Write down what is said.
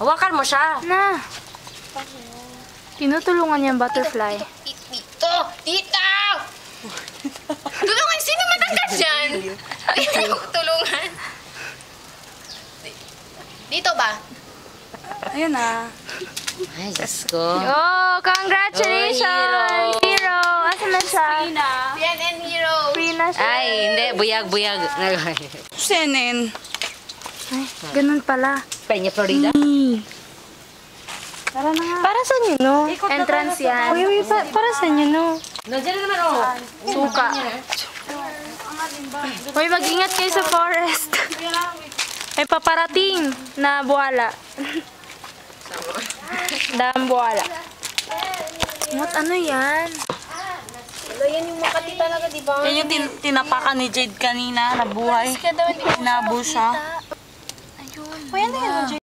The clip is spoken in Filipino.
Hawakan mo siya. Na. Tinutulungan niya ang butterfly. Dito! Dito! Tulungan! Sino matangkad dyan? Dito! Tulungan! Dito ba? Ayun na. Ay, Diyos ko. Oh, congratulations! Oh, Hero! Asan na siya? CNN hero! Free na siya. Ay, hindi. Buyag-buyag. Senen. Ay, ganun pala. Peña, Florida? Tara na nga. Para sa inyo, no? Entrance yan. Uy, para sa inyo, no? Nandiyan na naman, oh. Suka. Uy, mag-ingat kayo sa forest. May paparating na buwala. Dam buwala. What? Ano yan? Yan yung Makati talaga, di ba? Yan yung tinapakan ni Jade kanina, nabuhay. Nabusa. Ayun. Uy, ano yan, Jade?